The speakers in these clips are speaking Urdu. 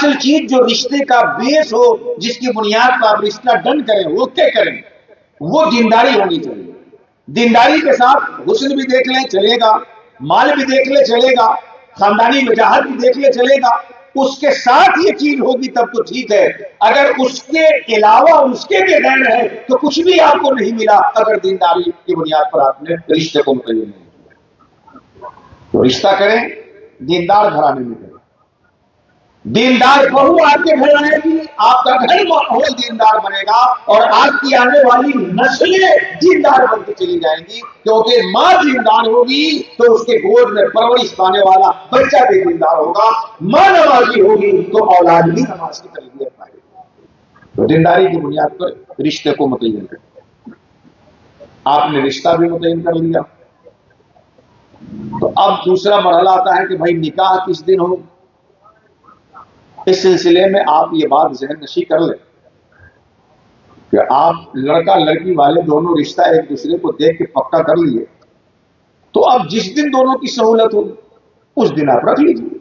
اصل چیز جو رشتے کا بیس ہو، جس کی بنیاد پر آپ رشتہ ڈن کریں، وہ کیا کریں، وہ دینداری ہونی چاہیے۔ دینداری کے ساتھ حسن بھی دیکھ لیں چلے گا، مال بھی دیکھ لیں چلے گا، خاندانی وجاہت بھی دیکھ لیں چلے گا، اس کے ساتھ یہ چیز ہوگی تب تو ٹھیک ہے۔ اگر اس کے علاوہ اس کے بغیر ہے تو کچھ بھی آپ کو نہیں ملا، اگر دینداری کی بنیاد پر آپ نے رشتے کو متعین نہیں کیا۔ تو رشتہ کریں، دیندار گھرانے میں کریں، دیندار بہو آپ کے گھر آئے گی، آپ کا گھر ماحول دیندار بنے گا، اور آپ کی آنے والی نسلیں دیندار بنتی چلی جائیں گی، کیونکہ ماں دیندار ہوگی تو اس کے گود میں پرورش پانے والا بچہ بھی دیندار ہوگا، ماں نمازی ہوگی تو اولاد بھی نماز کی تربیت پائے گی۔ تو دینداری کی بنیاد پر رشتے کو متعین کریں۔ آپ نے رشتہ بھی متعین کر لیا، تو اب دوسرا مرحلہ آتا ہے کہ بھائی نکاح کس دن ہو۔ اس سلسلے میں آپ یہ بات ذہن نشی کر لیں کہ آپ لڑکا لڑکی والے دونوں رشتہ ایک دوسرے کو دیکھ کے پکا کر لیے، تو اب جس دن دونوں کی سہولت ہوگی اس دن آپ رکھ لیجیے،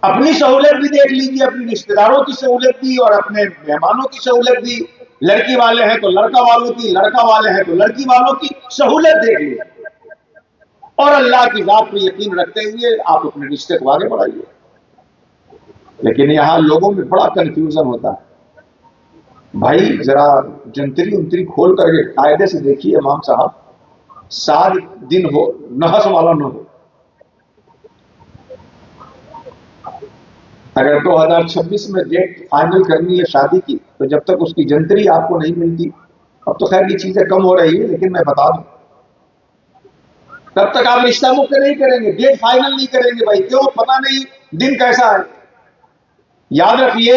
اپنی سہولت بھی دیکھ لیجیے، اپنی رشتے داروں کی سہولت بھی اور اپنے مہمانوں کی سہولت بھی، لڑکی والے ہیں تو لڑکا والوں کی، لڑکا والے ہیں تو لڑکی والوں کی سہولت دیکھ لیجیے، اور اللہ کی ذات پہ یقین رکھتے ہوئے آپ اپنے رشتے کو آگے بڑھائیے۔ لیکن یہاں لوگوں میں بڑا کنفیوژن ہوتا ہے، بھائی ذرا جنتری انتری کھول کر کے قاعدے سے دیکھیے امام صاحب، 7 دن ہو، نحس والا نہ ہو۔ اگر 2026 میں ڈیٹ فائنل کرنی ہے شادی کی، تو جب تک اس کی جنتری آپ کو نہیں ملتی، اب تو خیر یہ چیزیں کم ہو رہی ہے لیکن میں بتا دوں، تب تک آپ رشتہ مکت نہیں کریں گے، ڈیٹ فائنل نہیں کریں گے۔ بھائی کیوں؟ پتہ نہیں دن کیسا ہے۔ یاد رکھیے،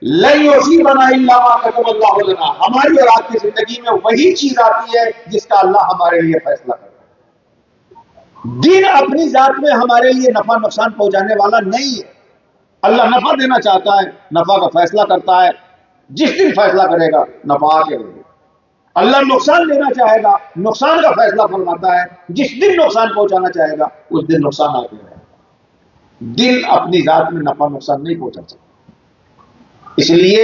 لن یصیبنا الا ما كتب الله لنا، ہماری اور آپ کی زندگی میں وہی چیز آتی ہے جس کا اللہ ہمارے لیے فیصلہ کرتا ہے۔ دن اپنی ذات میں ہمارے لیے نفع نقصان پہنچانے والا نہیں ہے۔ اللہ نفع دینا چاہتا ہے، نفع کا فیصلہ کرتا ہے، جس دن فیصلہ کرے گا نفع آ کے رہے گا۔ اللہ نقصان دینا چاہے گا، نقصان کا فیصلہ فرماتا ہے، جس دن نقصان پہنچانا چاہے گا اس دن نقصان آ کے رہے گا۔ دن اپنی ذات میں نفع نقصان نہیں پہنچا سکتا، اس لیے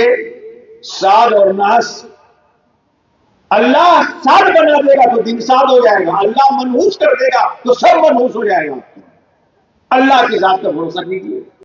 ساد اور ناس، اللہ ساد بنا دے گا تو دن ساد ہو جائے گا، اللہ منحوس کر دے گا تو سب منحوس ہو جائے گا۔ اللہ کی ذات پر بھروسہ کیجیے۔